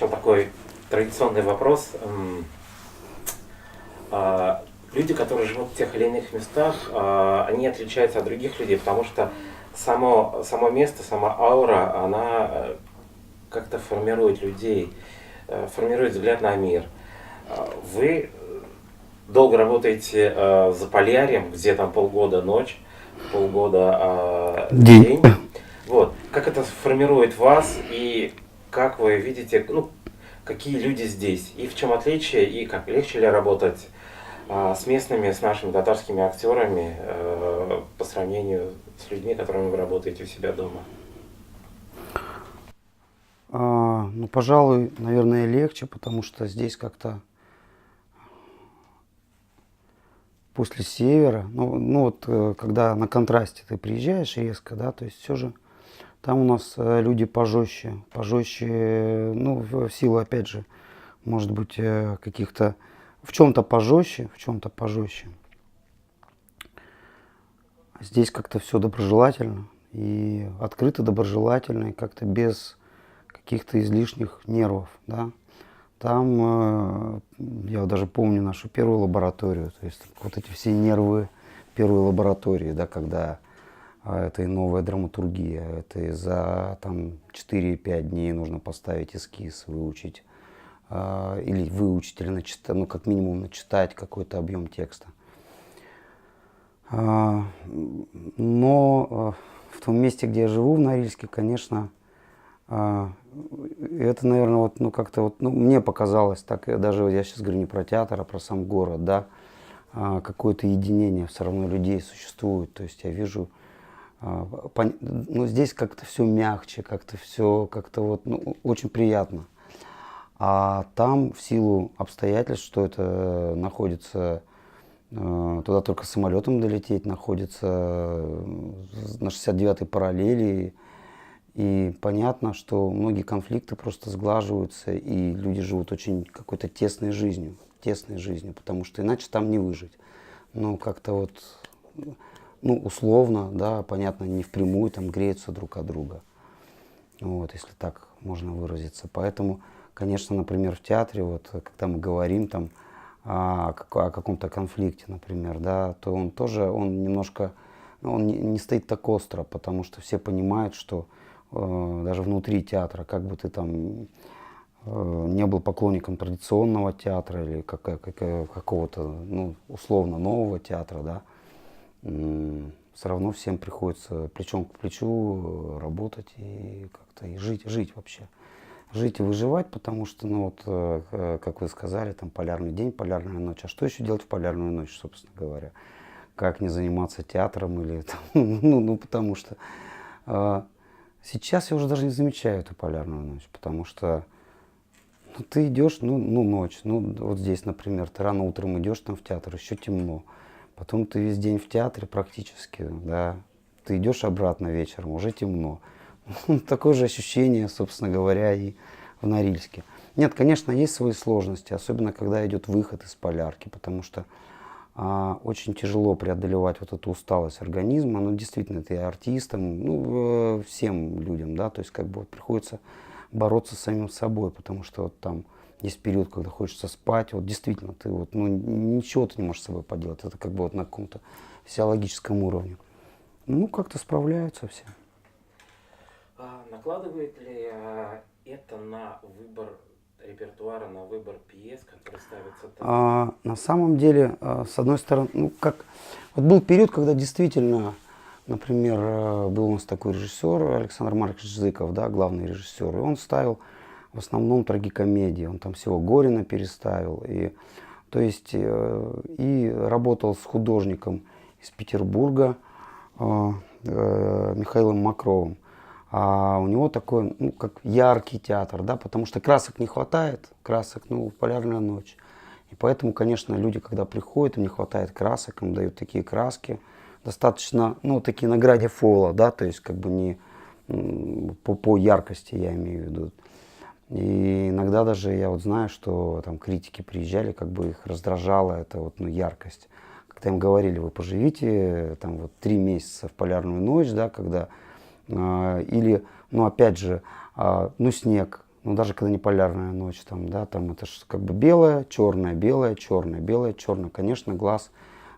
такой традиционный вопрос. Люди, которые живут в тех или иных местах, они отличаются от других людей, потому что само место, сама аура, она как-то формирует людей, формирует взгляд на мир. Вы долго работаете за Полярьем, где там полгода ночь, полгода день. Вот. Как это формирует вас и как вы видите, какие люди здесь, и в чем отличие, и как легче ли работать с местными, с нашими татарскими актерами по сравнению с людьми, которыми вы работаете у себя дома? Пожалуй, наверное, легче, потому что здесь как-то после севера, когда на контрасте ты приезжаешь резко, да, то есть все же там у нас люди пожестче, в силу, опять же, может быть, каких-то, в чем-то пожестче. Здесь как-то все доброжелательно и открыто доброжелательно, и как-то без каких-то излишних нервов, да. Там, я даже помню нашу первую лабораторию, то есть вот эти все нервы первой лаборатории, да, когда это и новая драматургия, это и за 4-5 дней нужно поставить эскиз, выучить, или начитать, как минимум начитать какой-то объем текста. Но в том месте, где я живу, в Норильске, конечно, это, наверное, мне показалось, так, даже я сейчас говорю не про театр, а про сам город, да, какое-то единение все равно людей существует. То есть я вижу, здесь как-то все мягче, как-то все очень приятно. А там, в силу обстоятельств, что это находится, туда только самолетом долететь, находится на 69-й параллели. И понятно, что многие конфликты просто сглаживаются, и люди живут очень какой-то тесной жизнью, потому что иначе там не выжить. Как-то условно, да, понятно, не впрямую там греются друг от друга. Вот, если так можно выразиться. Поэтому, конечно, например, в театре, когда мы говорим там о каком-то конфликте, например, да, то он немножко, он не стоит так остро, потому что все понимают, что даже внутри театра, как бы ты там не был поклонником традиционного театра или какого-то, условно нового театра, да, все равно всем приходится плечом к плечу работать и как-то и жить вообще. Жить и выживать, потому что, как вы сказали, там полярный день, полярная ночь. А что еще делать в полярную ночь, собственно говоря? Как не заниматься театром или потому что сейчас я уже даже не замечаю эту полярную ночь, потому что ты идешь, ночь, вот здесь, например, ты рано утром идешь там в театр, еще темно, потом ты весь день в театре практически, да, ты идешь обратно вечером, уже темно. Такое же ощущение, собственно говоря, и в Норильске. Нет, конечно, есть свои сложности, особенно когда идет выход из полярки, потому что очень тяжело преодолевать эту усталость организма. Действительно, это и артистам, всем людям, да, то есть приходится бороться с самим собой, потому что там есть период, когда хочется спать, действительно, ты ничего ты не можешь с собой поделать, это на каком-то физиологическом уровне. Как-то справляются все. Накладывает ли это на выбор репертуара, на выбор пьес, которые ставятся там? На самом деле, с одной стороны, был период, когда действительно, например, был у нас такой режиссер Александр Маркович Зыков, да, главный режиссер, и он ставил в основном трагикомедии, он там всего Горина переставил, и работал с художником из Петербурга Михаилом Мокровым. А у него такой, как яркий театр, да, потому что красок не хватает, полярная ночь. И поэтому, конечно, люди, когда приходят, им не хватает красок, им дают такие краски, достаточно, такие на граде фола, да, то есть не по яркости, я имею в виду. И иногда даже я знаю, что там критики приезжали, их раздражала эта яркость. Когда им говорили, вы поживите там 3 месяца в полярную ночь, да, когда или, опять же, снег, ну даже когда не полярная ночь, там, да, там это же как бы белое, черное, белое, черное, белое, черное. Конечно, глаз,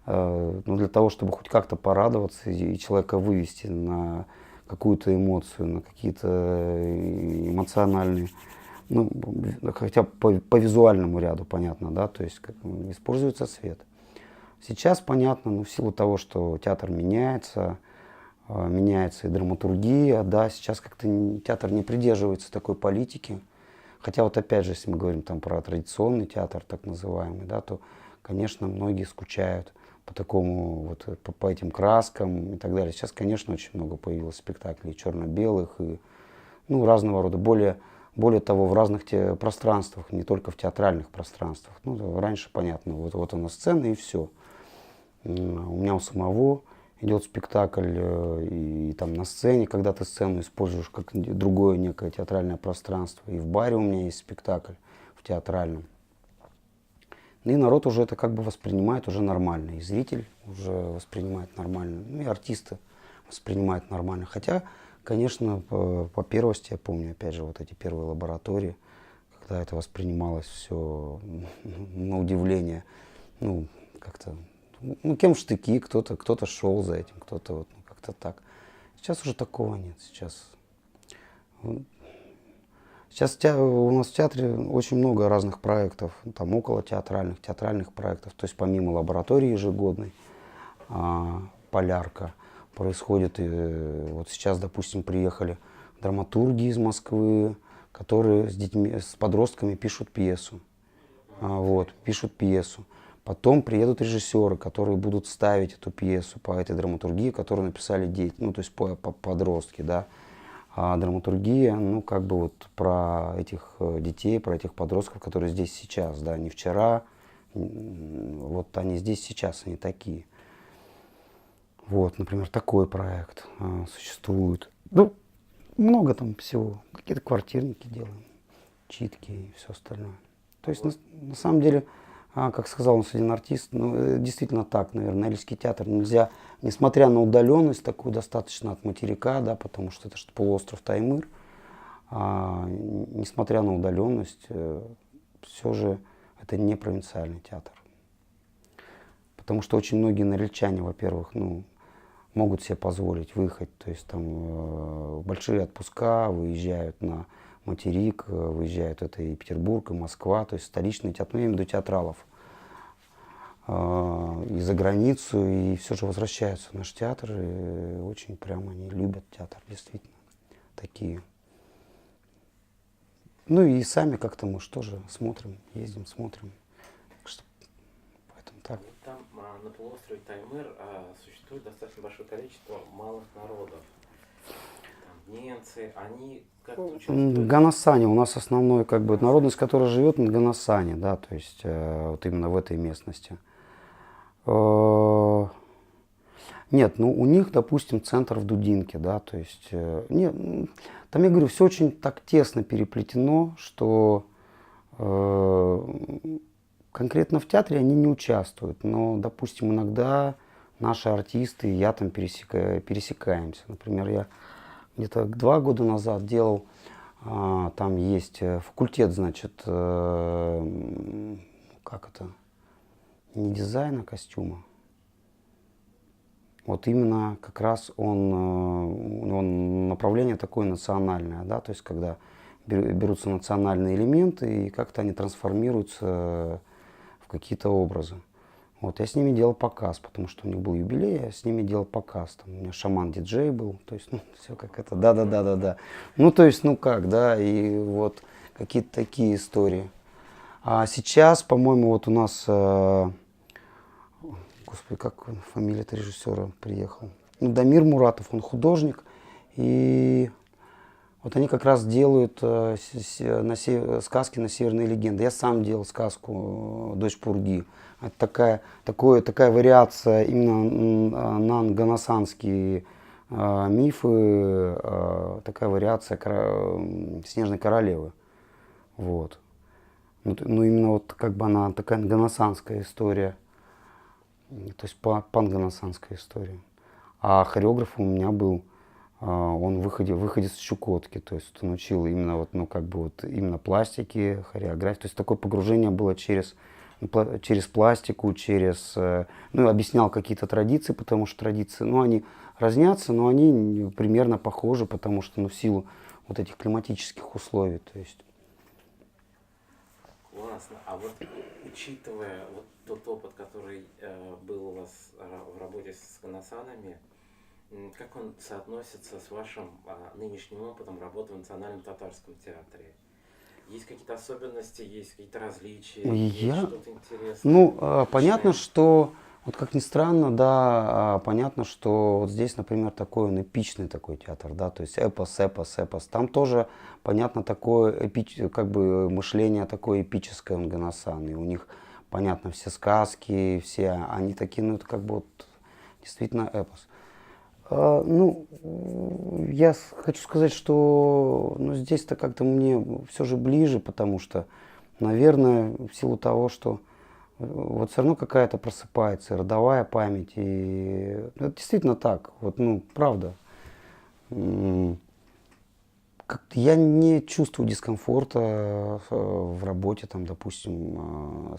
ну для того, чтобы хоть как-то порадоваться и человека вывести на какую-то эмоцию, на какие-то эмоциональные, ну, хотя бы по визуальному ряду понятно, да, то есть как, используется свет. Сейчас понятно, ну, в силу того, что театр меняется, меняется и драматургия, да, сейчас как-то театр не придерживается такой политики. Хотя вот опять же, если мы говорим там про традиционный театр, так называемый, да, то, конечно, многие скучают по такому, вот, по этим краскам и так далее. Сейчас, конечно, очень много появилось спектаклей черно-белых и, ну, разного рода, более того, в разных пространствах, не только в театральных пространствах. Ну, раньше, понятно, вот она сцена и все. У меня у самого идет спектакль, и там на сцене, когда ты сцену используешь как другое некое театральное пространство. И в баре у меня есть спектакль в театральном. И народ уже это как бы воспринимает уже нормально. И зритель уже воспринимает нормально. Ну и артисты воспринимают нормально. Хотя, конечно, по первости, я помню, опять же, вот эти первые лаборатории, когда это воспринималось все на удивление, ну, как-то, ну, кем штыки, кто-то шел за этим, кто-то вот, ну, как-то так. Сейчас уже такого нет. Сейчас у нас в театре очень много разных проектов, там около театральных проектов. То есть помимо лаборатории ежегодной, полярка, происходит. Вот сейчас, допустим, приехали драматурги из Москвы, которые с детьми, с подростками пишут пьесу. Пишут пьесу. Потом приедут режиссеры, которые будут ставить эту пьесу по этой драматургии, которую написали дети, ну, то есть подростки, да. А драматургия, ну, как бы вот про этих детей, про этих подростков, которые здесь сейчас, да, не вчера, вот они здесь сейчас, они такие. Вот, например, такой проект существует. Ну, много там всего. Какие-то квартирники делаем, читки и все остальное. То есть, на самом деле, как сказал у нас один артист, ну, действительно так, наверное, Норильский театр нельзя, несмотря на удаленность такую достаточно от материка, да, потому что это же полуостров Таймыр, несмотря на удаленность, все же это не провинциальный театр. Потому что очень многие норильчане, во-первых, ну, могут себе позволить выехать, то есть там большие отпуска, выезжают на материк, выезжают это и Петербург, и Москва, то есть столичный театр, ну, я имею в виду театралов, и за границу, и все же возвращаются в наш театр, и очень прямо они любят театр, действительно, такие. Ну и сами как-то мы что же смотрим, ездим, смотрим. Поэтому так. Там на полуострове Таймыр существует достаточно большое количество малых народов. Там немцы, они как-то участвуют. Ганасане у нас основной, как бы, народность, которая живет на Ганасане, да, то есть вот именно в этой местности. Нет, ну у них, допустим, центр в Дудинке, да, то есть, нет, там, я говорю, все очень так тесно переплетено, что конкретно в театре они не участвуют, но, допустим, иногда наши артисты и я там пересекаемся. Например, я где-то 2 года назад делал, там есть факультет, значит, как это, не дизайна костюма. Вот именно как раз он направление такое национальное, да, то есть когда берутся национальные элементы и как-то они трансформируются в какие-то образы. Вот, я с ними делал показ, потому что у них был юбилей, я с ними делал показ. Там у меня шаман-диджей был, то есть, ну, все как это, да. Ну, то есть, ну как, да, и вот какие-то такие истории. А сейчас, по-моему, вот у нас, господи, как фамилия-то режиссера приехал? Ну, Дамир Муратов, он художник, и вот они как раз делают сказки на северные легенды. Я сам делал сказку «Дочь Пурги». Это такая вариация именно на ганасанские мифы, такая вариация Снежной королевы. Вот. Ну, именно вот как бы она такая ганасанская история, то есть панганасанская история. А хореограф у меня был Он выходец из Чукотки, то есть он учил именно вот, ну, как бы вот именно пластики, хореографии. То есть такое погружение было через пластику, ну, объяснял какие-то традиции, потому что традиции, ну, они разнятся, но они примерно похожи, потому что, ну, в силу вот этих климатических условий, то есть. Классно. А вот учитывая вот тот опыт, который был у вас в работе с Ганасанами, как он соотносится с вашим нынешним опытом работы в Национальном татарском театре? Есть какие-то особенности, есть какие-то различия, есть что-то интересное? Ну, понятно, что, вот как ни странно, да, понятно, что вот здесь, например, такой он эпичный такой театр, да, то есть эпос. Там тоже, понятно, такое как бы мышление такое эпическое у Ганасан, и у них, понятно, все сказки, все, они такие, ну, это как бы вот действительно эпос. Ну, я хочу сказать, что ну, здесь-то как-то мне все же ближе, потому что, наверное, в силу того, что вот все равно какая-то просыпается родовая память. И это действительно так. Вот, ну, правда. Как-то я не чувствую дискомфорта в работе, там, допустим,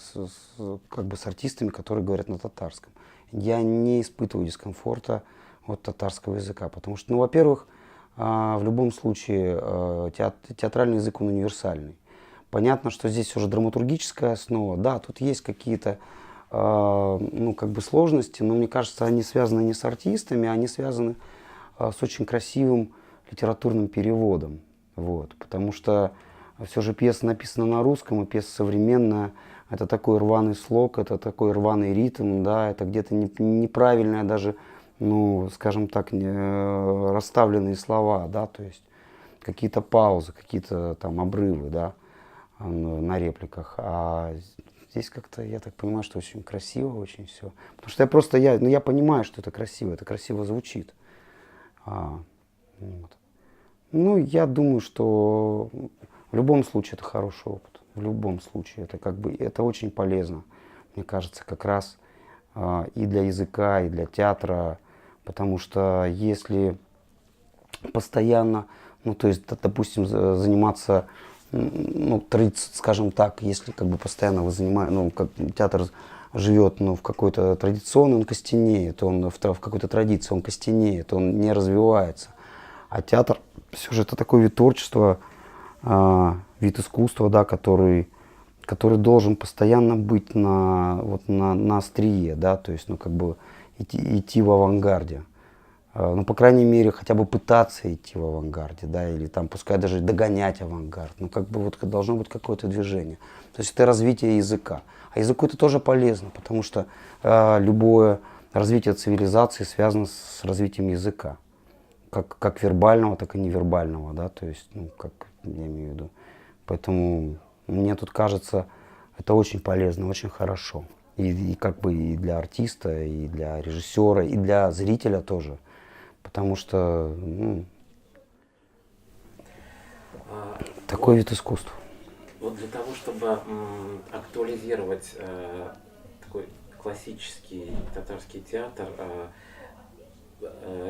как бы с артистами, которые говорят на татарском. Я не испытываю дискомфорта от татарского языка, потому что, ну, во-первых, в любом случае театральный язык, он универсальный. Понятно, что здесь уже драматургическая основа, да, тут есть какие-то ну, как бы сложности, но мне кажется, они связаны не с артистами, они связаны с очень красивым литературным переводом. Вот, потому что все же пьеса написана на русском, и пьеса современная. Это такой рваный слог, это такой рваный ритм, да, это где-то неправильная даже, ну, скажем так, расставленные слова, да, то есть какие-то паузы, какие-то там обрывы, да, на репликах. А здесь как-то, я так понимаю, что очень красиво, очень все. Потому что ну, я понимаю, что это красиво звучит. Вот. Ну, я думаю, что в любом случае это хороший опыт. В любом случае. Это как бы, это очень полезно. Мне кажется, как раз и для языка, и для театра. Потому что если постоянно, ну, то есть, допустим, заниматься, ну, скажем так, если как бы постоянно вы занимаетесь, ну, как театр живет, ну, в какой-то традиционной, он костенеет, он в какой-то традиции, он костенеет, он не развивается. А театр все же это такой вид творчества, вид искусства, да, который должен постоянно быть на острие, да, то есть, ну, как бы идти в авангарде. Ну, по крайней мере, хотя бы пытаться идти в авангарде, да, или там, пускай даже догонять авангард. Ну, как бы вот должно быть какое-то движение. То есть это развитие языка. А языку это тоже полезно, потому что любое развитие цивилизации связано с развитием языка. Как вербального, так и невербального, да, то есть, ну, как я имею в виду. Поэтому мне тут кажется, это очень полезно, очень хорошо. И как бы и для артиста, и для режиссера, и для зрителя тоже. Потому что, ну, такой вид искусства. Вот для того, чтобы актуализировать такой классический татарский театр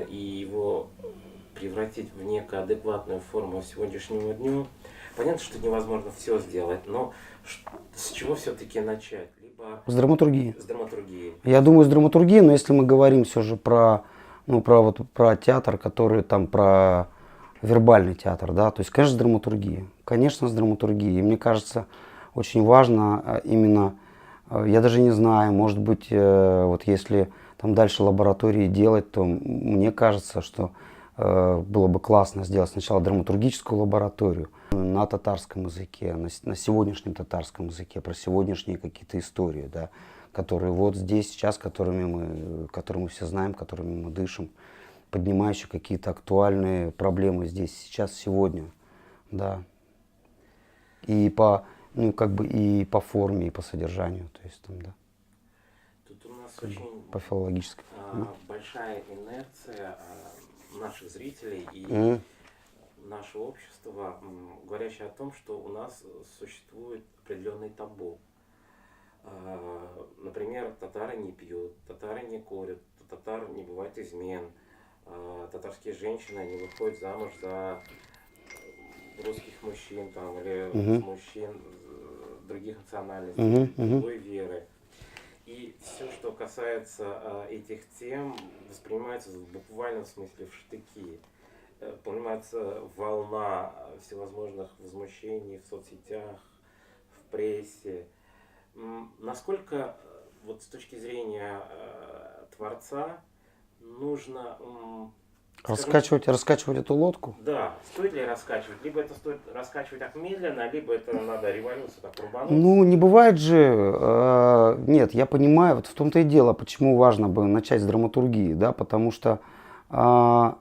и его превратить в некую адекватную форму сегодняшнему дню, понятно, что невозможно все сделать, но с чего все-таки начать? Либо С драматургии. с драматургии. Я думаю, с драматургии, но если мы говорим все же про, ну, про театр, который там, про вербальный театр, да, то есть, конечно, с драматургией. Конечно, с драматургией. И мне кажется, очень важно именно, я даже не знаю, может быть, вот если там дальше лаборатории делать, то мне кажется, что было бы классно сделать сначала драматургическую лабораторию на татарском языке, на сегодняшнем татарском языке, про сегодняшние какие-то истории, да, которые вот здесь, сейчас, которые мы все знаем, которыми мы дышим, поднимающие какие-то актуальные проблемы здесь, сейчас, сегодня, да. И ну, как бы и по форме, и по содержанию, то есть там, да. Тут у нас очень по филологической. большая инерция наших зрителей и нашего общества, говорящая о том, что у нас существует определенный табу. Например, татары не пьют, татары не курят, татар не бывает измен, татарские женщины, они выходят замуж за русских мужчин там, или Мгм. мужчин других национальностей, Мгм. Мгм. другой веры. И все, что касается этих тем, воспринимается в буквальном смысле в штыки. Понимается волна всевозможных возмущений в соцсетях, в прессе. Насколько вот с точки зрения Творца нужно, скажем, Раскачивать эту лодку? да, стоит ли раскачивать? Либо это стоит раскачивать так медленно, либо это надо революцию так рубануть. Ну, не бывает же. Нет, я понимаю, вот в том-то и дело, почему важно бы начать с драматургии, да, потому что а,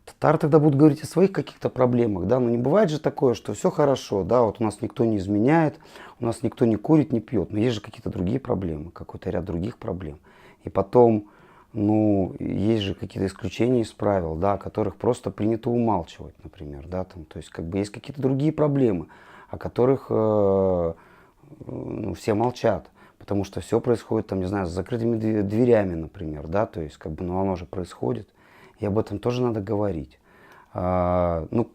татары тогда будут говорить о своих каких-то проблемах, да, но не бывает же такое, что все хорошо, да, вот у нас никто не изменяет, у нас никто не курит, не пьет, но есть же какие-то другие проблемы, какой-то ряд других проблем. И потом, ну, есть же какие-то исключения из правил, да, о которых просто принято умалчивать, например, да, там, то есть как бы есть какие-то другие проблемы, о которых ну, все молчат. Потому что все происходит, там, не знаю, с закрытыми дверями, например, да, то есть, как бы, ну, оно же происходит. И об этом тоже надо говорить. Ну,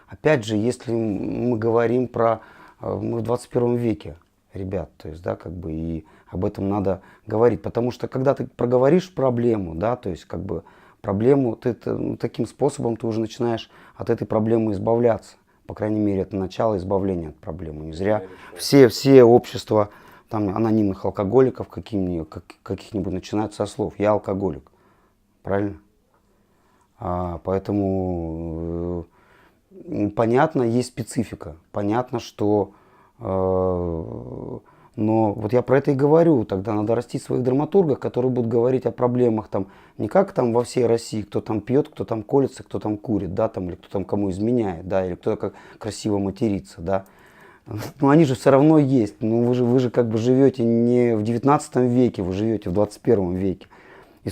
опять же, если мы говорим про... Мы в 21 веке, ребят, то есть, да, как бы, и об этом надо говорить. Потому что, когда ты проговоришь проблему, да, то есть, как бы, проблему, ну, таким способом ты уже начинаешь от этой проблемы избавляться. По крайней мере, это начало избавления от проблемы. Не зря все общества там, анонимных алкоголиков каких-нибудь начинают со слов «я алкоголик». Правильно? Поэтому понятно, есть специфика. Понятно, что... но вот я про это и говорю. Тогда надо растить своих драматургов, которые будут говорить о проблемах там, не как там во всей России, кто там пьет, кто там колется, кто там курит, да, там, или кто там кому изменяет, да, или кто как красиво матерится, да. Но они же все равно есть. Ну, вы же как бы живете не в 19 веке, вы живете в 21 веке. И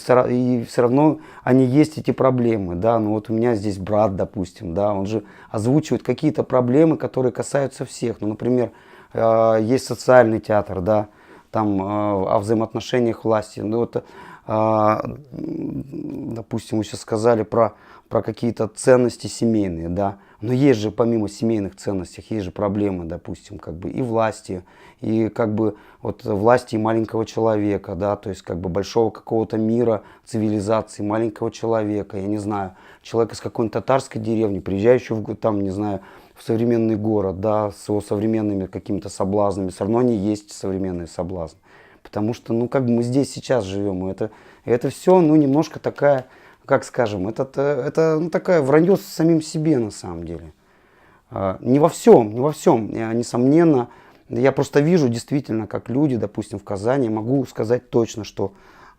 все равно они есть, эти проблемы, да, ну вот у меня здесь брат, допустим, да, он же озвучивает какие-то проблемы, которые касаются всех, ну, например, есть социальный театр, да, там о взаимоотношениях власти, ну, вот, допустим, вы сейчас сказали про какие-то ценности семейные, да, но есть же помимо семейных ценностей, есть же проблемы, допустим, как бы и власти, и как бы вот власти и маленького человека, да, то есть как бы большого какого-то мира, цивилизации, маленького человека, я не знаю, человек из какой-нибудь татарской деревни, приезжающего там, не знаю, в современный город, да, с его современными какими-то соблазнами, все равно они есть современные соблазны. Потому что, ну, как бы мы здесь сейчас живем, и это все, ну, немножко такая, как скажем, это ну, такая вранье с самим себе на самом деле. Не во всем, несомненно. Я просто вижу действительно, как люди, допустим, в Казани, могу сказать точно, что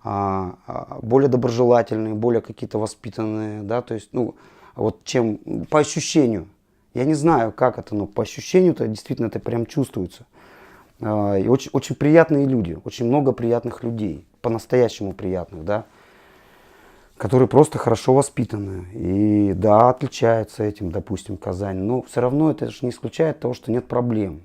более доброжелательные, более какие-то воспитанные, да, то есть, ну, вот чем по ощущению. Я не знаю, как это, но по ощущению-то действительно это прям чувствуется. И очень, очень приятные люди, очень много приятных людей, по-настоящему приятных, да, которые просто хорошо воспитаны. И да, отличаются этим, допустим, Казань. Но все равно это же не исключает того, что нет проблем.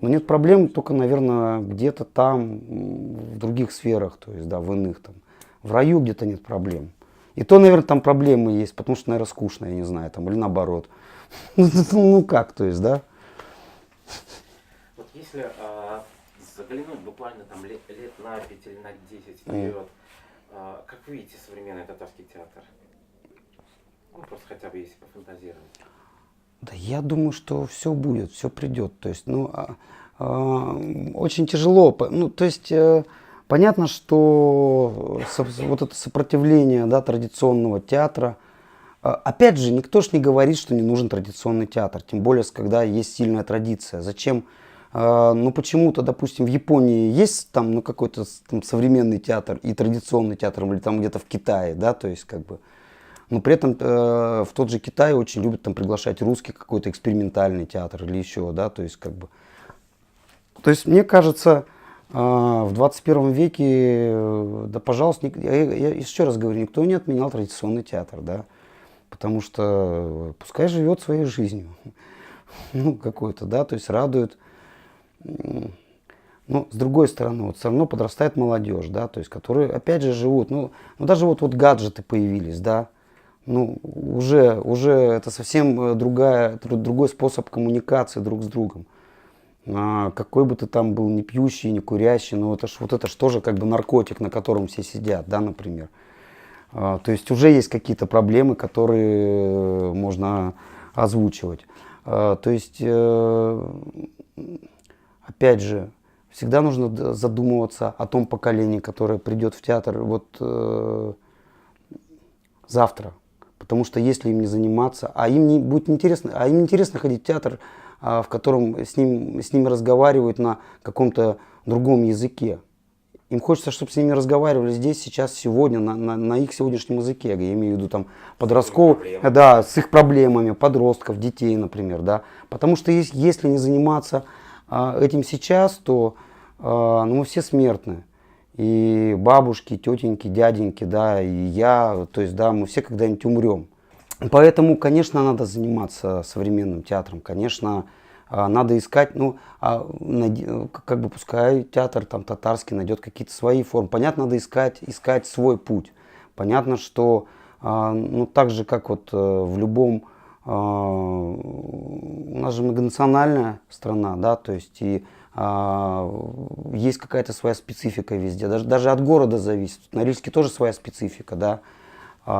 Но нет проблем только, наверное, где-то там, в других сферах, то есть, да, в иных там. В раю где-то нет проблем. И то, наверное, там проблемы есть, потому что, наверное, скучно, я не знаю, там, или наоборот. Ну как, то есть, да. Вот если заглянуть буквально там лет на 5 или на 10 вперед, как вы видите современный татарский театр? Ну, просто хотя бы если пофантазировать. Да я думаю, что все будет, все придет. То есть, ну, очень тяжело. Ну, то есть, понятно, что вот это сопротивление, да, традиционного театра. Опять же, никто ж не говорит, что не нужен традиционный театр. Тем более, когда есть сильная традиция. Зачем? Ну, почему-то, допустим, в Японии есть там, ну, какой-то там современный театр и традиционный театр, или там где-то в Китае, да, то есть, как бы. Но при этом в тот же Китай очень любят там приглашать русский какой-то экспериментальный театр или еще, да, то есть как бы. То есть мне кажется, в 21 веке, да, пожалуйста, я еще раз говорю, никто не отменял традиционный театр, да, потому что пускай живет своей жизнью, ну, какой-то, да, то есть радует Но с другой стороны, вот все равно подрастает молодежь, да, то есть, которые опять же живут, даже вот гаджеты появились, да, уже это совсем другой способ коммуникации друг с другом. Какой бы ты там был не пьющий, не курящий, но это ж тоже как бы наркотик, на котором все сидят, да, например. То есть уже есть какие-то проблемы, которые можно озвучивать. То есть, опять же, всегда нужно задумываться о том поколении, которое придет в театр завтра. Потому что если им не заниматься, им не будет интересно, им интересно ходить в театр, в котором с ними разговаривают на каком-то другом языке. Им хочется, чтобы с ними разговаривали здесь, сейчас, сегодня, на их сегодняшнем языке. Я имею в виду там подростков, да, с их проблемами, подростков, детей, например, да. Потому что если не заниматься этим сейчас, то мы все смертны. И бабушки, тетеньки, дяденьки, да, и я, то есть, да, мы все когда-нибудь умрем. Поэтому, конечно, надо заниматься современным театром, конечно, надо искать, как бы пускай театр там татарский найдет какие-то свои формы. Понятно, надо искать свой путь. Понятно, что, так же, как вот в любом, у нас же многонациональная страна, да, то есть и есть какая-то своя специфика везде, даже от города зависит. В Норильске тоже своя специфика, да,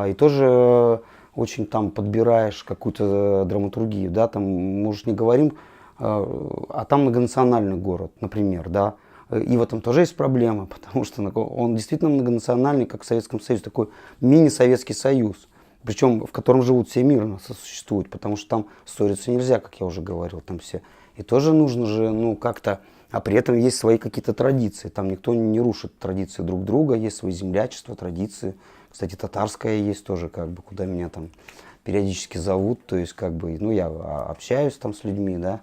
и тоже очень там подбираешь какую-то драматургию, да, там мы уж не говорим, там многонациональный город, например, да, и в этом тоже есть проблема, потому что он действительно многонациональный, как в Советском Союзе, такой мини-Советский Союз, причем в котором живут все мирно, сосуществуют, потому что там ссориться нельзя, как я уже говорил, там все. И тоже нужно же, как-то, а при этом есть свои какие-то традиции, там никто не рушит традиции друг друга, есть свои землячества, традиции. Кстати, татарская есть тоже, как бы, куда меня там периодически зовут, то есть, как бы, я общаюсь там с людьми, да,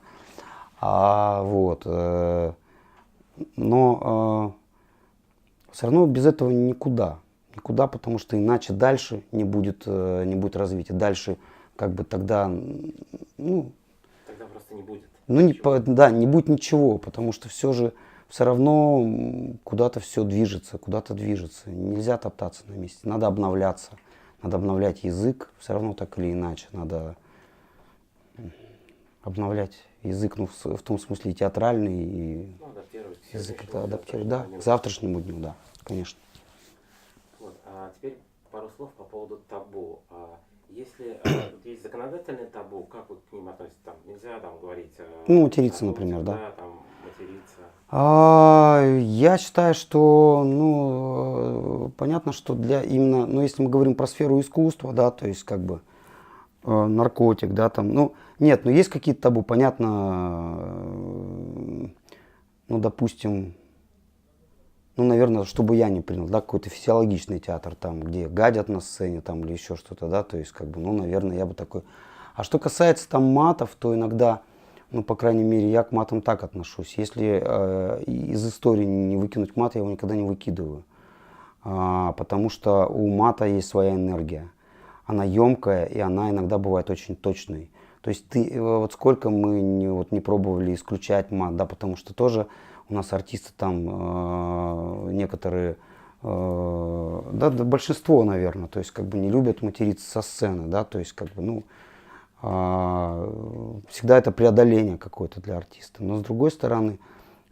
но все равно без этого никуда, потому что иначе дальше не будет развития, дальше, как бы, тогда, Тогда просто не будет. Не будет ничего, потому что все равно куда-то все движется, Нельзя топтаться на месте, надо обновляться, надо обновлять язык, все равно так или иначе, надо обновлять язык, в том смысле театральный и адаптировать. язык это адаптировать, да, к завтрашнему дню, да, конечно. Вот, теперь пару слов по поводу табу. Если есть законодательные табу, как вы к ним относитесь? Там нельзя там говорить... материться, например, да? Да, там материться. Я считаю, что, понятно, что именно, если мы говорим про сферу искусства, да, то есть, как бы, наркотик, да, там, нет, есть какие-то табу, понятно, допустим, наверное, чтобы я не принял, да, какой-то физиологичный театр, там, где гадят на сцене, там, или еще что-то, да, то есть, как бы, наверное, я бы такой. А что касается там матов, то иногда, по крайней мере, я к матам так отношусь. Если из истории не выкинуть мат, я его никогда не выкидываю, потому что у мата есть своя энергия. Она емкая, и она иногда бывает очень точной. То есть вот сколько мы не пробовали исключать мат, да, потому что тоже у нас артисты там некоторые, да, большинство, наверное, то есть, как бы, не любят материться со сцены, да, то есть, как бы, всегда это преодоление какое-то для артиста. Но с другой стороны,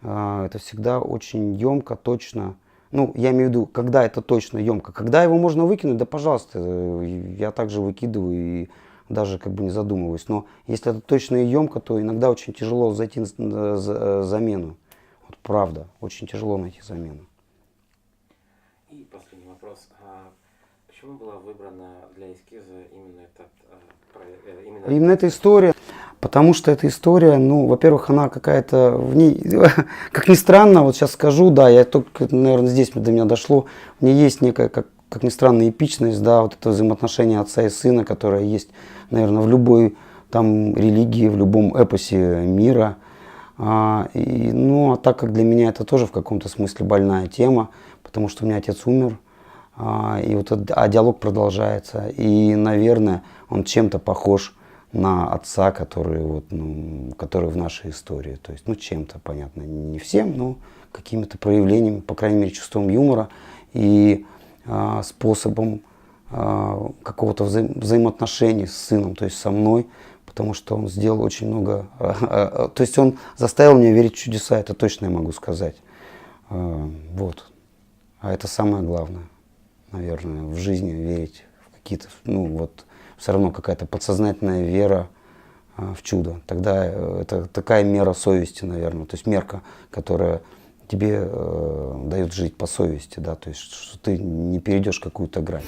это всегда очень емко, точно. Я имею в виду, когда это точно емко. Когда его можно выкинуть, да, пожалуйста, я также выкидываю и даже, как бы, не задумываюсь. Но если это точно и емко, то иногда очень тяжело зайти на замену. Вот правда, очень тяжело найти замену. И последний вопрос. Почему была выбрана для эскиза именно эта история? Потому что эта история, во-первых, она какая-то в ней, как ни странно, вот сейчас скажу, да, я только, наверное, здесь до меня дошло, в ней есть некая, как ни странно, эпичность, да, вот это взаимоотношение отца и сына, которое есть, наверное, в любой там религии, в любом эпосе мира. А так как для меня это тоже в каком-то смысле больная тема, потому что у меня отец умер, и диалог продолжается, и, наверное, он чем-то похож на отца, который в нашей истории, то есть, чем-то, понятно, не всем, но какими-то проявлениями, по крайней мере, чувством юмора и способом какого-то взаимоотношений с сыном, то есть со мной, потому что он сделал очень много, то есть он заставил меня верить в чудеса, это точно я могу сказать. Вот. А это самое главное, наверное, в жизни верить в какие-то, ну вот, все равно какая-то подсознательная вера в чудо. Тогда это такая мера совести, наверное, то есть мерка, которая тебе дает жить по совести, да, то есть что ты не перейдешь какую-то грань.